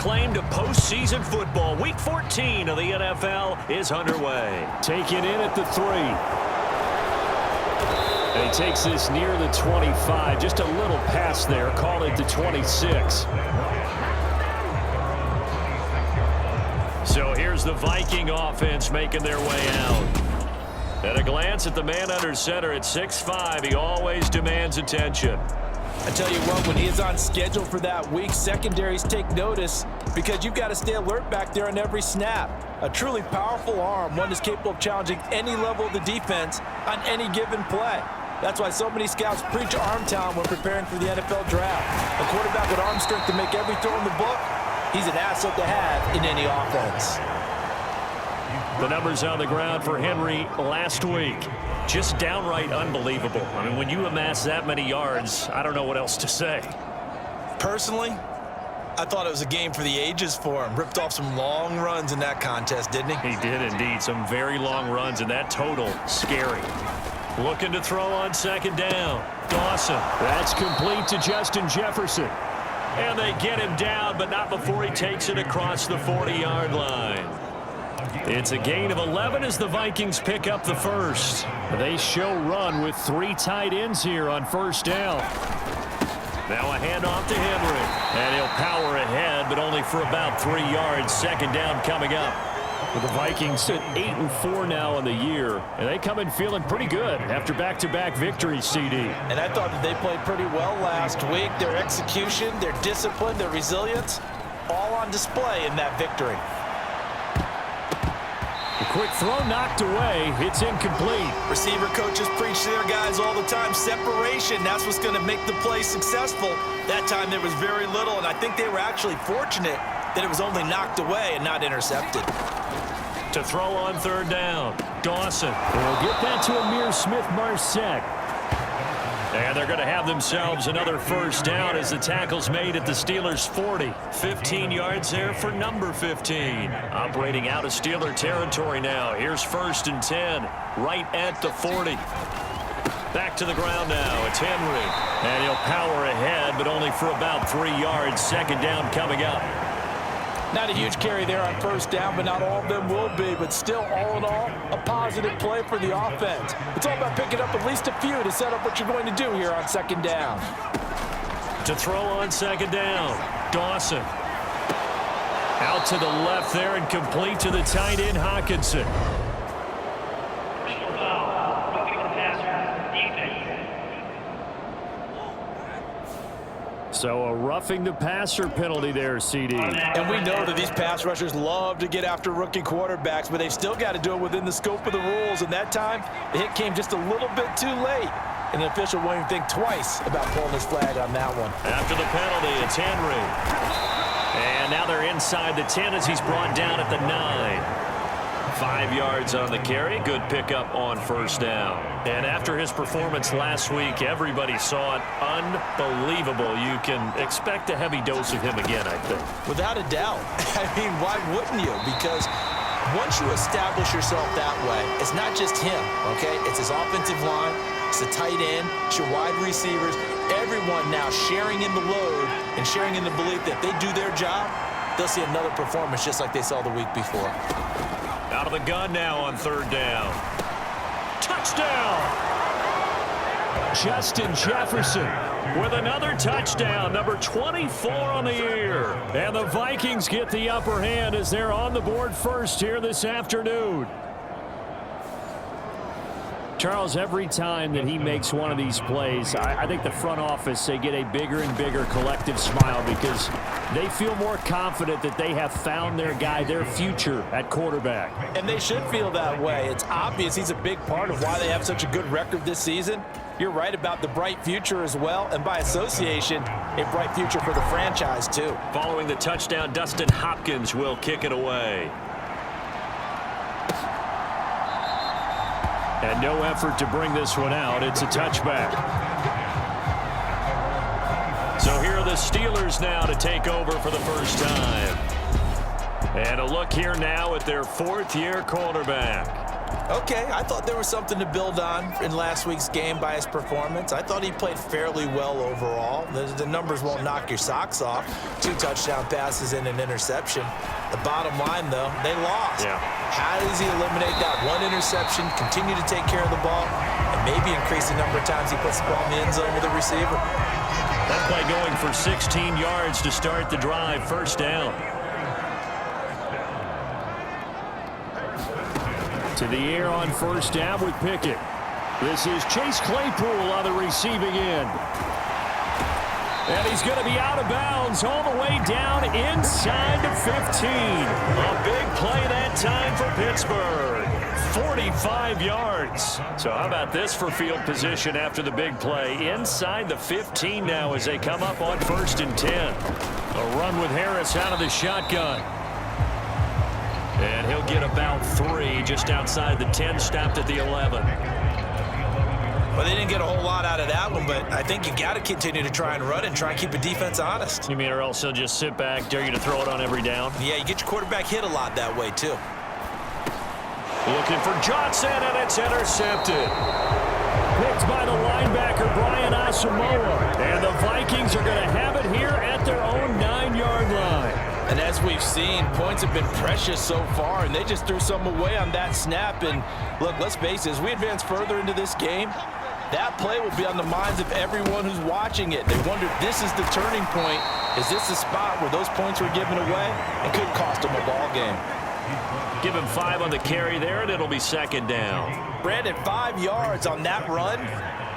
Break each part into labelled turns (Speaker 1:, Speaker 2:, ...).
Speaker 1: claim to postseason football. Week 14 of the NFL is underway.
Speaker 2: Taken in at the 3. And he takes this near the 25. Just a little pass there. Call it the 26.
Speaker 1: So here's the Viking offense making their way out. At a glance at the man under center at 6'5", he always demands attention.
Speaker 3: I tell you what, when he is on schedule for that week, secondaries take notice because you've got to stay alert back there on every snap. A truly powerful arm, one that's capable of challenging any level of the defense on any given play. That's why so many scouts preach arm talent when preparing for the NFL draft. A quarterback with arm strength to make every throw in the book, he's an asset to have in any offense.
Speaker 1: The numbers on the ground for Henry last week, just downright unbelievable. I mean, when you amass that many yards, I don't know what else to say.
Speaker 3: Personally, I thought it was a game for the ages for him. Ripped off some long runs in that contest, didn't he?
Speaker 1: He did indeed. Some very long runs, and that total, scary. Looking to throw on second down. Dawson.
Speaker 2: That's complete to Justin Jefferson.
Speaker 1: And they get him down, but not before he takes it across the 40-yard line. It's a gain of 11 as the Vikings pick up the first.
Speaker 2: They show run with 3 tight ends here on first down.
Speaker 1: Now a handoff to Henry. And he'll power ahead, but only for about 3 yards. Second down coming up.
Speaker 2: Well, the Vikings sit 8-4 now in the year, and they come in feeling pretty good after back-to-back victories, CD.
Speaker 3: And I thought that they played pretty well last week. Their execution, their discipline, their resilience, all on display in that victory.
Speaker 2: The quick throw knocked away. It's incomplete.
Speaker 3: Receiver coaches preach to their guys all the time. Separation, that's what's going to make the play successful. That time there was very little, and I think they were actually fortunate that it was only knocked away and not intercepted.
Speaker 1: To throw on third down, Dawson.
Speaker 2: They'll get that to Amir Smith-Marsette.
Speaker 1: And they're going to have themselves another first down as the tackle's made at the Steelers' 40. 15 yards there for number 15. Operating out of Steeler territory now. Here's 1st and 10, right at the 40. Back to the ground now. It's Henry. And he'll power ahead, but only for about 3 yards. Second down coming up.
Speaker 3: Not a huge carry there on first down, but not all of them will be. But still, all in all, a positive play for the offense. It's all about picking up at least a few to set up what you're going to do here on second down.
Speaker 1: To throw on second down, Dawson. Out to the left there and complete to the tight end, Hawkinson.
Speaker 2: So a roughing the passer penalty there, CD.
Speaker 3: And we know that these pass rushers love to get after rookie quarterbacks, but they've still got to do it within the scope of the rules. And that time, the hit came just a little bit too late. And the official won't even think twice about pulling his flag on that one.
Speaker 1: After the penalty, it's Henry. And now they're inside the 10 as he's brought down at the 9. 5 yards on the carry. Good pickup on first down. And after his performance last week, everybody saw it. Unbelievable. You can expect a heavy dose of him again, I think.
Speaker 3: Without a doubt. I mean, why wouldn't you? Because once you establish yourself that way, it's not just him, okay? It's his offensive line. It's the tight end. It's your wide receivers. Everyone now sharing in the load and sharing in the belief that they do their job, they'll see another performance just like they saw the week before.
Speaker 1: Out of the gun now on third down. Touchdown!
Speaker 2: Justin Jefferson
Speaker 1: with another touchdown, number 24 on the year.
Speaker 2: And the Vikings get the upper hand as they're on the board first here this afternoon. Charles, every time that he makes one of these plays, I think the front office, they get a bigger and bigger collective smile because they feel more confident that they have found their guy, their future at quarterback.
Speaker 3: And they should feel that way. It's obvious he's a big part of why they have such a good record this season. You're right about the bright future as well, and by association, a bright future for the franchise too.
Speaker 1: Following the touchdown, Dustin Hopkins will kick it away.
Speaker 2: And no effort to bring this one out. It's a touchback.
Speaker 1: So here are the Steelers now to take over for the first time. And a look here now at their 4th-year quarterback.
Speaker 3: Okay, I thought there was something to build on in last week's game by his performance. I thought he played fairly well overall. The numbers won't knock your socks off. 2 touchdown passes and an interception. The bottom line, though, they lost.
Speaker 1: Yeah.
Speaker 3: How does he eliminate that one interception, continue to take care of the ball, and maybe increase the number of times he puts the ball in the end zone with a receiver?
Speaker 1: That play going for 16 yards to start the drive. First down.
Speaker 2: To the air on first down with Pickett. This is Chase Claypool on the receiving end. And he's going to be out of bounds all the way down inside the 15.
Speaker 1: A big play that time for Pittsburgh. 45 yards. So how about this for field position after the big play? Inside the 15 now as they come up on 1st and 10. A run with Harris out of the shotgun. And he'll get about 3 just outside the 10, stopped at the 11.
Speaker 3: Well, they didn't get a whole lot out of that one, but I think you got to continue to try and run and try and keep a defense honest.
Speaker 1: You mean or else he'll just sit back, dare you to throw it on every down?
Speaker 3: Yeah, you get your quarterback hit a lot that way, too.
Speaker 1: Looking for Johnson, and it's intercepted.
Speaker 2: Picked by the linebacker, Brian Asamoah. And the Vikings are going to have it here at their own 9-yard line.
Speaker 3: And as we've seen, points have been precious so far, and they just threw some away on that snap. And look, let's face it, as we advance further into this game, that play will be on the minds of everyone who's watching it. They wonder, this is the turning point. Is this the spot where those points were given away? It could cost them a ball game.
Speaker 1: Give him 5 on the carry there, and it'll be 2nd down.
Speaker 3: Brandon, 5 yards on that run.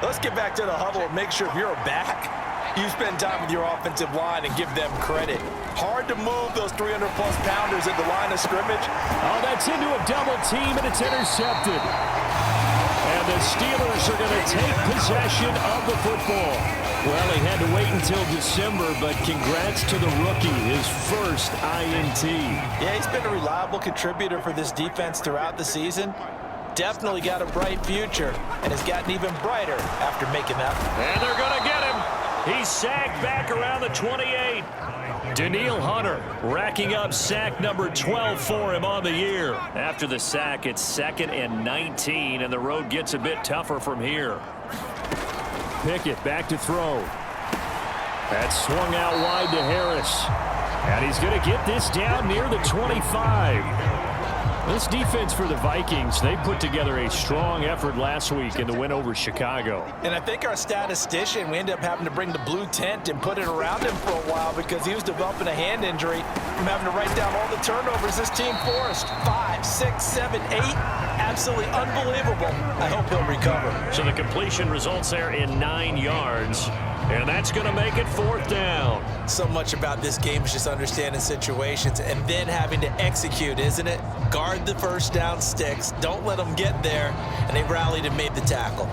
Speaker 3: Let's get back to the huddle and make sure if you're a back, you spend time with your offensive line and give them credit. Hard to move those 300-plus pounders at the line of scrimmage.
Speaker 2: Oh, that's into a double team, and it's intercepted. And the Steelers are going to take possession of the football. Well, he had to wait until December, but congrats to the rookie, his first INT.
Speaker 3: Yeah, he's been a reliable contributor for this defense throughout the season. Definitely got a bright future, and has gotten even brighter after making that.
Speaker 1: And they're going to get him. He's sacked back around the 28. Daniil Hunter racking up sack number 12 for him on the year. After the sack, it's 2nd and 19, and the road gets a bit tougher from here.
Speaker 2: Pickett back to throw. That's swung out wide to Harris. And he's going to get this down near the 25. This defense for the Vikings, they put together a strong effort last week in the win over Chicago.
Speaker 3: And I think our statistician, we ended up having to bring the blue tent and put it around him for a while because he was developing a hand injury from having to write down all the turnovers this team forced. 5, 6, 7, 8. Absolutely unbelievable. I hope he'll recover.
Speaker 1: So the completion results there in 9 yards. And that's going to make it 4th down.
Speaker 3: So much about this game is just understanding situations and then having to execute, isn't it? Guard the first down sticks. Don't let them get there. And they rallied and made the tackle.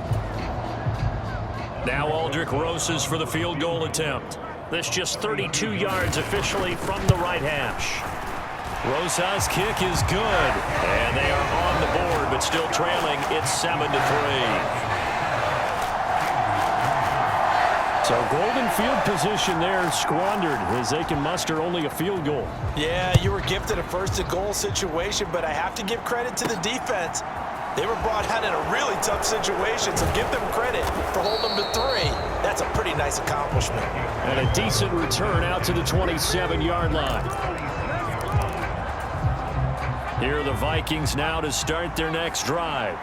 Speaker 1: Now Aldrick Rosas for the field goal attempt. This just 32 yards officially from the right hash. Rosas' kick is good. And they are on the board, but still trailing. It's 7-3.
Speaker 2: So golden field position there squandered as they can muster only a field goal.
Speaker 3: Yeah, you were gifted a first-and-goal situation, but I have to give credit to the defense. They were brought out in a really tough situation, so give them credit for holding them to 3. That's a pretty nice accomplishment.
Speaker 2: And a decent return out to the 27-yard line.
Speaker 1: Here are the Vikings now to start their next drive.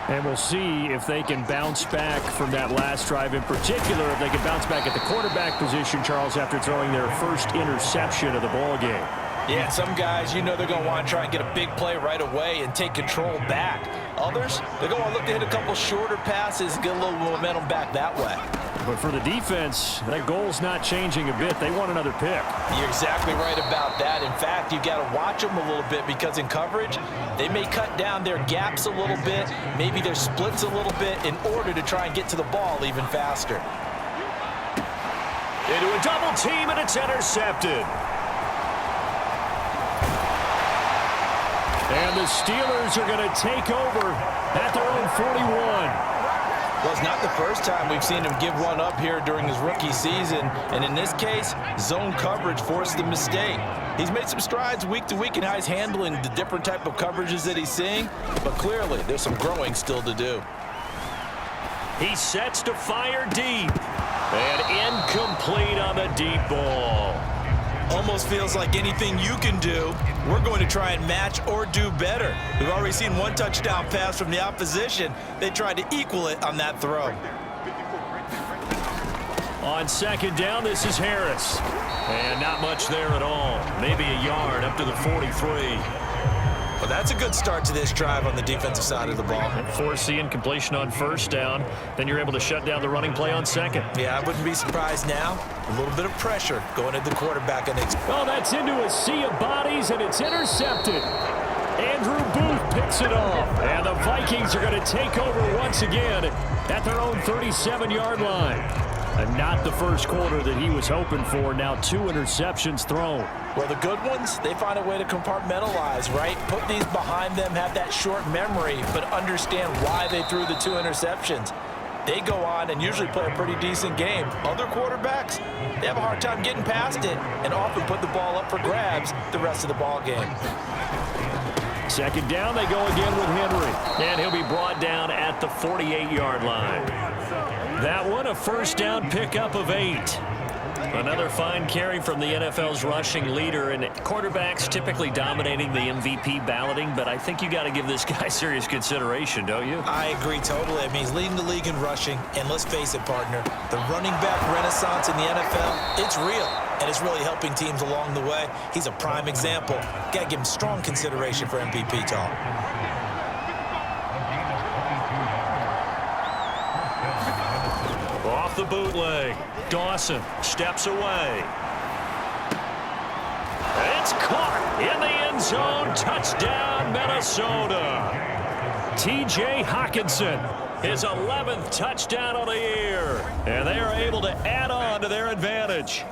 Speaker 2: And we'll see if they can bounce back from that last drive, in particular if they can bounce back at the quarterback position, Charles, after throwing their first interception of the ball game.
Speaker 3: Yeah, some guys, you know they're going to want to try and get a big play right away and take control back. Others, they're going to look to hit a couple shorter passes and get a little momentum back that way.
Speaker 2: But for the defense, that goal's not changing a bit. They want another pick.
Speaker 3: You're exactly right about that. In fact, you've got to watch them a little bit because in coverage, they may cut down their gaps a little bit, maybe their splits a little bit in order to try and get to the ball even faster.
Speaker 1: Into a double team, and it's intercepted.
Speaker 2: And the Steelers are going to take over at their own 41.
Speaker 3: Well, it's not the first time we've seen him give one up here during his rookie season. And in this case, zone coverage forced the mistake. He's made some strides week to week in how he's handling the different type of coverages that he's seeing. But clearly, there's some growing still to do.
Speaker 1: He sets to fire deep. And incomplete on the deep ball.
Speaker 3: Almost feels like anything you can do, we're going to try and match or do better. We've already seen one touchdown pass from the opposition. They tried to equal it on that throw.
Speaker 1: On second down, this is Harris. And not much there at all. Maybe a yard up to the 43.
Speaker 3: Well, that's a good start to this drive on the defensive side of the ball.
Speaker 1: Force the incompletion on first down. Then you're able to shut down the running play on second.
Speaker 3: Yeah, I wouldn't be surprised now. A little bit of pressure going at the quarterback.
Speaker 2: Oh, that's into a sea of bodies, and it's intercepted. Andrew Booth picks it off. And the Vikings are going to take over once again at their own 37-yard line. And not the first quarter that he was hoping for. Now 2 interceptions thrown.
Speaker 3: Well, the good ones, they find a way to compartmentalize, right? Put these behind them, have that short memory, but understand why they threw the 2 interceptions. They go on and usually play a pretty decent game. Other quarterbacks, they have a hard time getting past it and often put the ball up for grabs the rest of the ball game.
Speaker 2: Second down, they go again with Henry.
Speaker 1: And he'll be brought down at the 48-yard line. That one, a first down pickup of 8. Another fine carry from the NFL's rushing leader, and quarterbacks typically dominating the MVP balloting, but I think you got to give this guy serious consideration, don't you?
Speaker 3: I agree totally. I mean, he's leading the league in rushing, and let's face it, partner, the running back renaissance in the NFL, it's real, and it's really helping teams along the way. He's a prime example. Got to give him strong consideration for MVP talk.
Speaker 1: Off the bootleg. Dawson steps away. It's caught in the end zone. Touchdown, Minnesota. T.J. Hockenson, his 11th touchdown of the year. And they are able to add on to their advantage.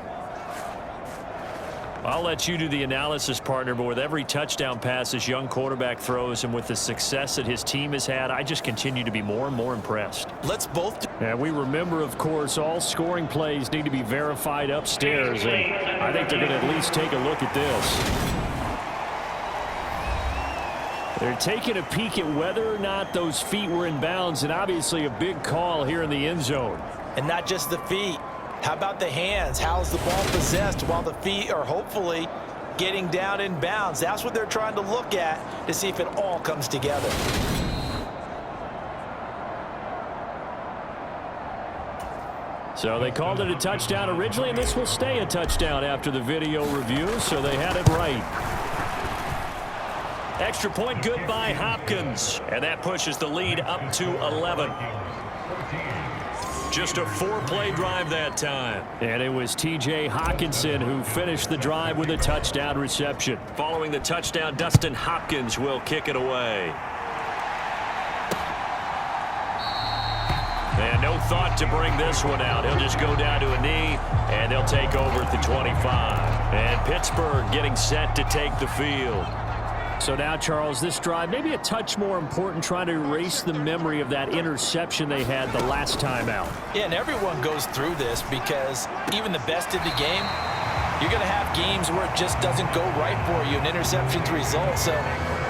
Speaker 1: I'll let you do the analysis, partner, but with every touchdown pass this young quarterback throws and with the success that his team has had, I just continue to be more and more impressed.
Speaker 3: Let's both.
Speaker 2: And we remember, of course, all scoring plays need to be verified upstairs, and I think they're going to at least take a look at this. They're taking a peek at whether or not those feet were in bounds, and obviously a big call here in the end zone.
Speaker 3: And not just the feet. How about the hands? How's the ball possessed while the feet are hopefully getting down in bounds? That's what they're trying to look at to see if it all comes together.
Speaker 2: So they called it a touchdown originally, and this will stay a touchdown after the video review, so they had it right.
Speaker 1: Extra point good by Hopkins, and that pushes the lead up to 11. Just a 4-play drive that time.
Speaker 2: And it was T.J. Hockenson who finished the drive with a touchdown reception.
Speaker 1: Following the touchdown, Dustin Hopkins will kick it away. And no thought to bring this one out. He'll just go down to a knee, and they'll take over at the 25. And Pittsburgh getting set to take the field.
Speaker 2: So now, Charles, this drive maybe a touch more important, trying to erase the memory of that interception they had the last time out.
Speaker 3: Yeah, and everyone goes through this because even the best in the game, you're going to have games where it just doesn't go right for you, and interceptions result. So,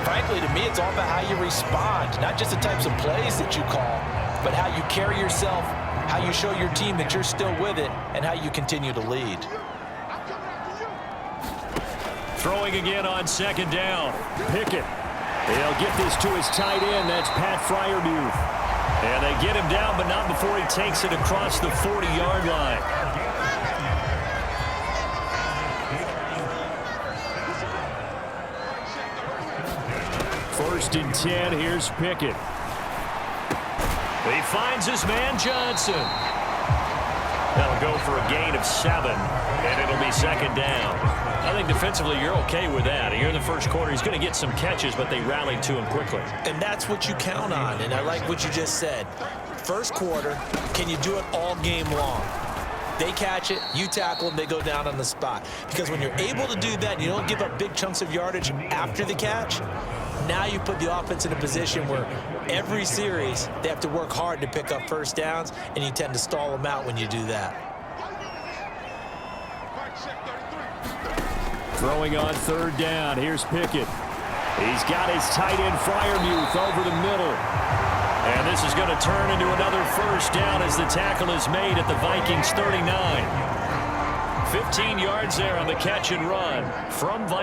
Speaker 3: frankly, to me, it's all about how you respond, not just the types of plays that you call, but how you carry yourself, how you show your team that you're still with it, and how you continue to lead.
Speaker 1: Throwing again on second down.
Speaker 2: Pickett. They'll get this to his tight end. That's Pat Freiermuth.
Speaker 1: And they get him down, but not before he takes it across the 40-yard line.
Speaker 2: First and 10. Here's Pickett.
Speaker 1: He finds his man Johnson. That'll go for a gain of 7, and it'll be second down. I think defensively you're okay with that. Here in the first quarter, he's going to get some catches, but they rallied to him quickly.
Speaker 3: And that's what you count on, and I like what you just said. First quarter, can you do it all game long? They catch it, you tackle them, they go down on the spot. Because when you're able to do that, you don't give up big chunks of yardage after the catch, Now you put the offense in a position where every series they have to work hard to pick up first downs, and you tend to stall them out when you do that.
Speaker 2: Throwing on third down. Here's Pickett. He's got his tight end Freiermuth over the middle.
Speaker 1: And this is going to turn into another first down as the tackle is made at the Vikings 39. 15 yards there on the catch and run from Vikings.